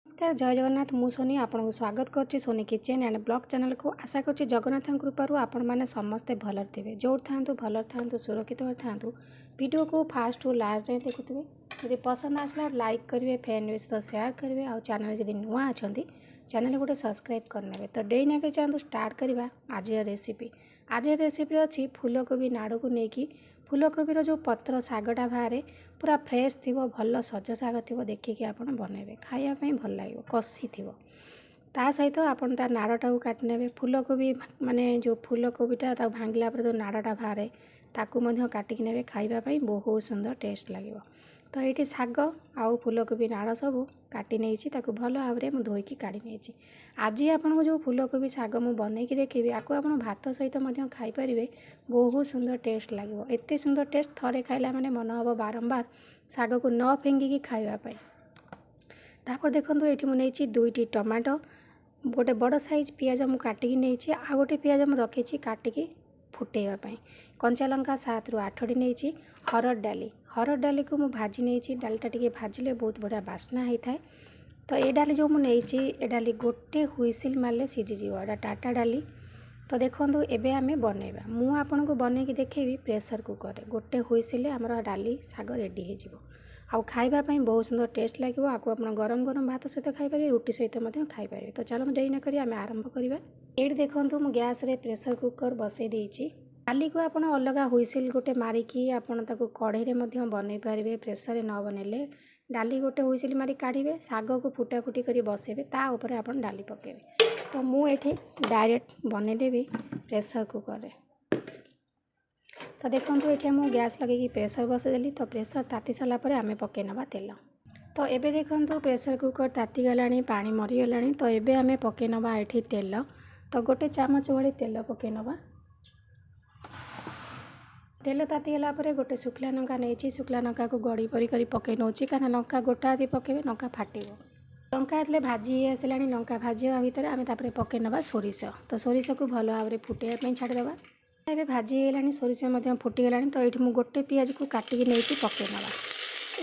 नमस्कार जय जगन्नाथ मु सोनी आपको स्वागत करुच्ची Soni kitchen and blog channel को आशा करुच्ची जगन्नाथ कृपारू आपण मैंने समस्ते भल थे जो था भल था सुरक्षित था वीडियो को फास्ट टू लास्ट जाए देखुए यदि पसंद आसला लाइक करेंगे फ्रेंड सहित सेयार करेंगे और चैनल जब नुआ अच्छा चैनल गोटे सब्सक्राइब करने तो डे ना के चाहूँ स्टार्ट करवा आज रेसिपी अच्छी फूलकोबी नाड़ को लेकिन फूलकोबीर जो पत्र शागटा बाहर पूरा फ्रेश थी भल सज शाग थी देखिए आप बनइबे खायापी भल लगे कषि थी ता सहित आपन तार नाड़टा को काटि ने फूलकोबी माने जो फूलकोबीटा भांगला पर जो नाड़टा बाहर ताकू काटिक ने खावाई बहुत सुंदर टेस्ट लगे तो ये शाग आउ फूलकोबी नाड़ सब काटी नहीं भल भाव में धोईकी काढ़ी नहीं आज आपको जो फूलकोबी शाग मुझे बनईकी देखी आपको आप भात सहित खाईपारे बहुत सुंदर टेस्ट लगे एत सुंदर टेस्ट थरे खाइला माने मन हम बारंबार शाग को न फेंगिकी खावाई तापर देखो ये मुझे दुईटी टमाटो गोटे बड़ साइज पियाज मुझे काटिकी नहीं आ गोटे पियाज मुझे रखी काटिकी फुटेवाई कंचा लंका 7 ରୁ 8टी नहीं हरड़ डाली को मुझे भाजी नहीं डालीटा टी भाजिले बहुत बढ़िया बास्ना होता है तो ये डाली जो मुझे ये डाली गोटे हुइसिल मारे सीझीज एटा टाटा डाली तो देखो एबे आमे बनइबा मु आपन को बनईकी देखेबी प्रेशर कुकर रे गोटे हुइसिल आमर डाली शाग रेडी हो आउ खाइबा पई बहुत सुंदर टेस्ट लगे आपको आप गरम गरम भात सहित खाईपारे रुटी सहित खाईपारे तो चलो डेरी न करी आमे आरंभ करिबा ये देखो मु गैस रे प्रेशर कुकर बसई देइछि डाली को आप अलग हुइसिल गोटे मारिकी आपन ताको कढ़ई में बनई पारे प्रेसर न बनइले डाली गोटे हुइसिल मारी काढ़े शाग को फुटा फुटी कर बसेबे ता ऊपर आप डाली पकेबे तो मुझे डायरेक्ट बनईदेवी प्रेसर कुकर रे तो देखो ये मुझे गैस लगे प्रेसर बसईदेली तो प्रेसर ताती सारापर आम पकई नवा तेल तो एबे देखो प्रेसर कुकर ताती गलानी पानी मरीगलानी तो एबे आम पकई नवा ये तेल तो गोटे चामच भाई तेल पकई नवा तेल तातीगला गोटे शुखला लंका नहीं शुखला लंका को गड़ी परी कर पकई नौ कहीं लंका गोटा यदि पकेबे लंका फाटे लंका ये भाजी आसला लंका भाजी भितर आम पकई नवा सोरिष तो सोरिष को भल भाव में फुटाइवाई छाड़देवा ए भाजी गलानी सोरिष फुटीगला तो ये मुझे गोटे पियाज को काटिकी नहीं पकई नवा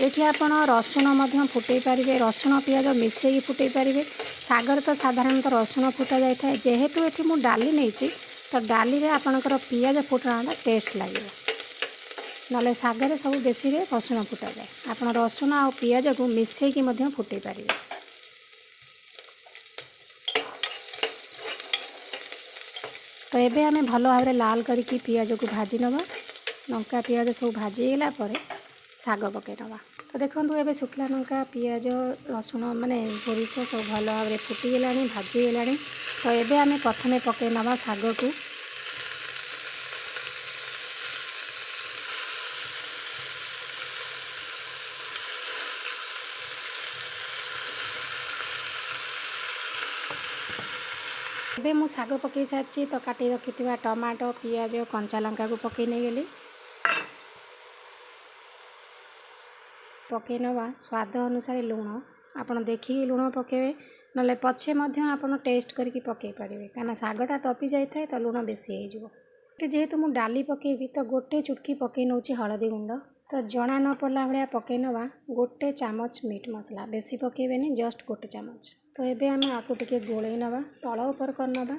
ये आपड़ रसुण फुटई पारे रसुण पियाज मिसई फुटई पारे सागर तो साधारणतः रसुण फुटा जाए जेहेतु ये मुझे डाली नहीं तो डाली रे आपणकर पियाज फुटना टेस्ट लगे ना शागर सब बेसी रसुण फुटा जाए आप रसुण आ पियाज को मिसईकी फुटई पारे तो ये आम भल भाव लाल करके पियाज को भाजी नवा लंका पियाज सब भाजीगला शाग पकई नवा तो देखो ये शुखला लंका पियाज रसुण माने सोरिष सब भल भाव में फुटीगला भाजीगला तो ये आम प्रथम पकई नवा शाग को एबे मु शाग पकई सारी तो काटी रखी टमाटो पियाज कंचा लंका को पकई नहीं गली पकई नवा स्वाद अनुसार लुण आपन देखिए लुण पकेबे ना पछे आपन टेस्ट करके पकई पारे कहीं शागटा तपी जाए तो लुण बेसी हो जेहेतु मु डाली पकेबी तो गोटे चुटकी पकई नौ हलदी गुंड तो जना न पड़ा भाया पकई नवा गोटे चामच मीट मसला बेसी पकेबेनी जस्ट गोटे चामच तो ये आम आपको टे गोल नवा तल ऊपर कर नवा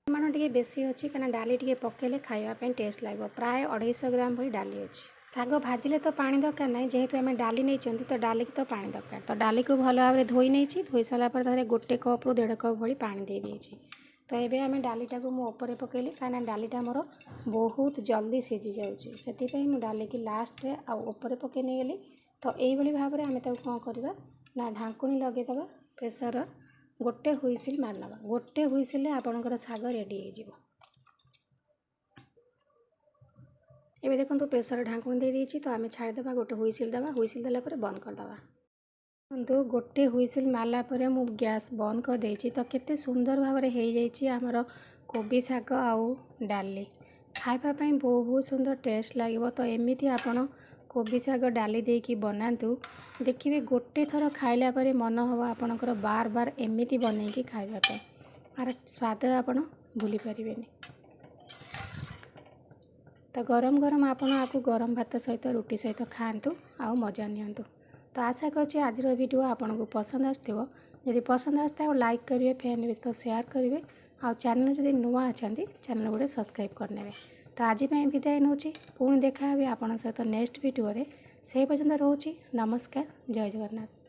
मान टे बेसी अच्छी कहीं डाली टे पकेले खावाई टेस्ट लगे प्राय 250 ग्राम भाई डाली अच्छी शाग भाजिले तो पानी दरकार ना जेहेतु आम डाली नहीं तो डाली तो पानी दरकार तो डाली को भल भाव में धोई नहीं धोई सारापर गोटे कप रु 1.5 कप भाई पानी दे देइछि तो ये आम डालीटा को मुझे पकेली कहीं डालीटा मोर बहुत जल्दी सीझी जाऊँगी मुझे डाली की लास्ट आउे पकई नहीं गली तो यही भाव में आम कौन करवा ना ढाकुणी लगेदे प्रेसर गोटे हुइसिल मारनवा गोटे हुइसिल आपणकर शाग रेडी हो ये देखो प्रेसर ढाकुणी दे देइछि तो आम छाड़देवा गोटे हुइसिल देवा हुइसिल देला बंद करदेवा तो गोटे हुइसिल मारला परे मु गैस बंद कर देइछि तो केते सुंदर भाव में हो जाइछि हमर कोबी शाग आउ डाली खाइबा पई बहुत सुंदर टेस्ट लगे तो एमिति आपण कोबी शाग डाली देकी बनातु देखिए गोटे थर खाइला परे मन हम आपणकर बार बार एमिति बनईकी खाइबा पे। आर स्वाद आपण भूली पारिबेनी। तो गरम गरम आपण आपको गरम भात सहित रुटी सहित खाआंतु आ मजा नियंतु। तो आशा करछि आज वीडियो आपन को पसंद आसथिबो। यदि पसंद आसता लाइक करिवे, फैमिली सहित शेयर करिवे आ चैनल जदि नुआ अछंती चैनल गुडे सब्सक्राइब करनेबे। तो आज विदाय नौछि, पुणी देखा हे आपन सहित नेक्स्ट वीडियो रे। से पर्यंत रोची नमस्कार, जय जगन्नाथ।